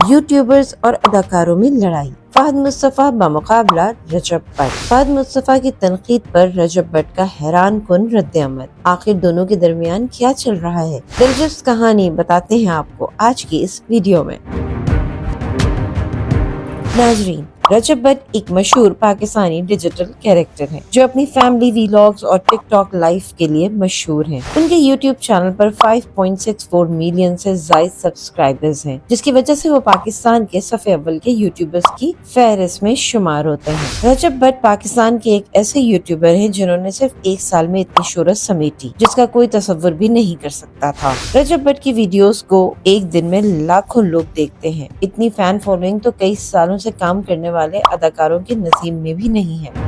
YouTubers और अदाकारों में लड़ाई। फहद मुस्तफा बमुकाबला रजब भट्ट। फहद मुस्तफा की तनकीद पर रजब भट्ट का हैरान कुन रद्द-ए-अमल। आखिर दोनों के दरमियान क्या चल रहा है, दिलचस्प कहानी बताते हैं आपको आज की इस वीडियो में। नाजरीन, रजब भट्ट एक मशहूर पाकिस्तानी डिजिटल कैरेक्टर हैं, जो अपनी फैमिली वीलॉग्स और टिकटॉक लाइव के लिए मशहूर हैं। उनके यूट्यूब चैनल पर 5.64 मिलियन से ज्यादा सब्सक्राइबर्स हैं, जिसकी वजह से वो पाकिस्तान के सफ़े अव्वल के यूट्यूबर्स की फहरिस्त में शुमार होते हैं। रजब भट्ट पाकिस्तान के एक ऐसे यूट्यूबर हैं जिन्होंने सिर्फ एक साल में इतनी शोहरत समेटी, जिसका कोई तसव्वुर भी नहीं कर सकता था। रजब भट्ट की वीडियोस को एक दिन में लाखों लोग देखते हैं। इतनी फैन फॉलोइंग तो कई सालों से काम करने वाले अदाकारों के नसीब में भी नहीं है।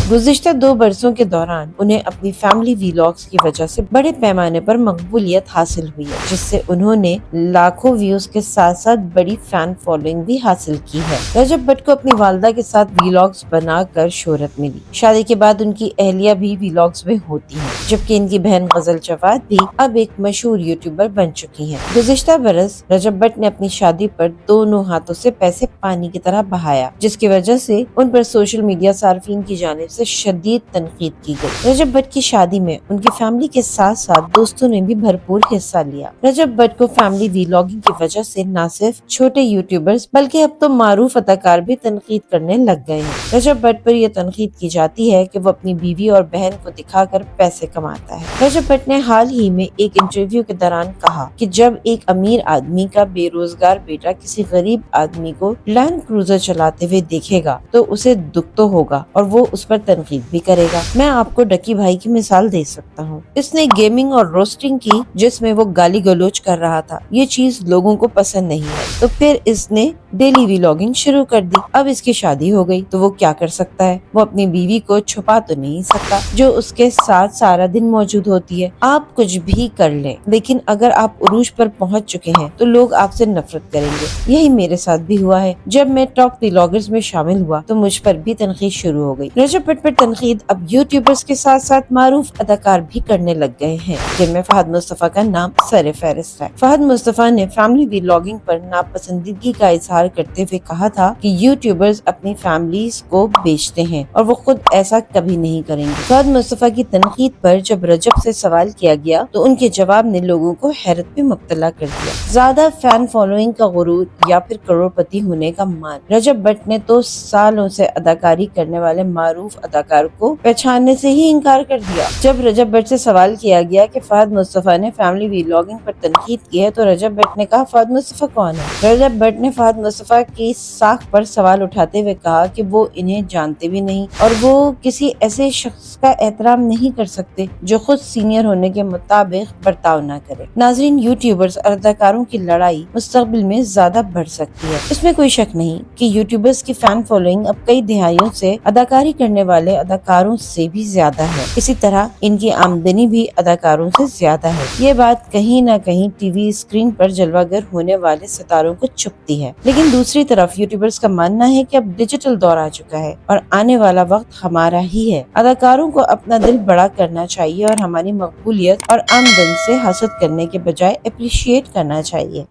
गुज़िश्ता 2 बरसों के दौरान उन्हें अपनी फैमिली वीलॉग्स की वजह से बड़े पैमाने पर मकबूलियत हासिल हुई है, जिससे उन्होंने लाखों व्यूज के साथ साथ बड़ी फैन फॉलोइंग भी हासिल की है। रजब भट्ट को अपनी वालदा के साथ वीलॉग्स बनाकर शोहरत मिली। शादी के बाद उनकी अहलिया भी वीलॉग्स में होती है, जबकि इनकी बहन गजल जवाद भी अब एक मशहूर यूट्यूबर बन चुकी है। गुज़िश्ता बरस रजब भट्ट ने अपनी शादी पर दोनों हाथों से पैसे पानी की तरह बहाया, जिसकी वजह से उन पर सोशल मीडिया सार्फिन की जानिब से शदीद तनकीद की गई। रजब भट्ट की शादी में उनकी फैमिली के साथ साथ दोस्तों ने भी भरपूर हिस्सा लिया। रजब भट्ट को फैमिली वीलॉगिंग की वजह से न सिर्फ छोटे यूट्यूबर्स बल्कि अब तो मारूफ अदाकार भी तनकीद करने लग गए हैं। रजब भट्ट पर यह तनकीद की जाती है कि वो अपनी बीवी और बहन को दिखाकर पैसे कमाता है। रजब भट्ट ने हाल ही में एक इंटरव्यू के दौरान कहा कि जब एक अमीर आदमी का बेरोजगार बेटा किसी गरीब आदमी को लैंड क्रूजर चलाते हुए देखेगा तो उसे दुख तो होगा और वो उस पर तनकीद भी करेगा। मैं आपको डकी भाई की मिसाल दे सकता हूँ। इसने गेमिंग और रोस्टिंग की, जिसमें वो गाली गलोच कर रहा था। ये चीज लोगों को पसंद नहीं आई, तो फिर इसने डेली व्लॉगिंग शुरू कर दी। अब इसकी शादी हो गई तो वो क्या कर सकता है? वो अपनी बीवी को छुपा तो नहीं सकता, जो उसके साथ सारा दिन मौजूद होती है। आप कुछ भी कर लें, लेकिन अगर आप उरूज पर पहुंच चुके हैं तो लोग आपसे नफरत करेंगे। यही मेरे साथ भी हुआ है। जब मैं टॉप व्लॉगर्स में शामिल हुआ तो मुझ पर भी तनकीद शुरू हो गई। रजब भट्ट पर तनकीद अब यूट्यूबर्स के साथ साथ मारूफ अदाकार भी करने लग गए हैं, जिनमें फहद मुस्तफा का नाम सर फहरिस्त है। फहद मुस्तफा ने फैमिली व्लॉगिंग पर नापसंदीदगी का इजहार करते हुए कहा था कि यूट्यूबर्स अपनी फैमिलीज को बेचते हैं और वो खुद ऐसा कभी नहीं करेंगे। फहद मुस्तफा की तनकीद पर जब रजब से सवाल किया गया तो उनके जवाब ने लोगों को हैरत में मुब्तला कर दिया। ज्यादा फैन फॉलोइंग का गुरूर या फिर करोड़पति होने का मान। रजब भट्ट ने तो सालों से अदाकारी करने वाले मारूफ अदाकार को पहचानने से ही इनकार कर दिया। जब रजब भट्ट से सवाल किया गया कि फहद मुस्तफा ने फैमिली व्लॉगिंग पर तनकीद की है तो रजब भट्ट ने कहा, फहद मुस्तफा कौन है? रजब भट्ट ने फहद मुस्तफा की साख पर सवाल उठाते हुए कहा कि वो इन्हें जानते भी नहीं और वो किसी ऐसे शख्स का एहतराम नहीं कर सकते जो खुद सीनियर होने के मुताबिक बर्ताव न करे। नाजरीन, यूट्यूबर्स और अदाकारों की लड़ाई मुस्तकबिल में ज्यादा बढ़ सकती है। इसमें कोई शक नहीं कि यूट्यूबर्स की फैन फॉलोइंग अब कई दिहाइयों से अदाकारी करने वाले अदाकारों से भी ज्यादा है। इसी तरह इनकी आमदनी भी अदाकारों से ज्यादा है। ये बात कहीं न कहीं टीवी स्क्रीन पर जलवागर होने वाले सितारों को चुभती है। लेकिन दूसरी तरफ यूट्यूबर्स का मानना है कि अब डिजिटल दौर आ चुका है और आने वाला वक्त हमारा ही है। अदाकारों को अपना दिल बड़ा करना चाहिए और हमारी मकबूलियत और आमदनी से हसद करने के बजाय अप्रिशिएट करना चाहिए।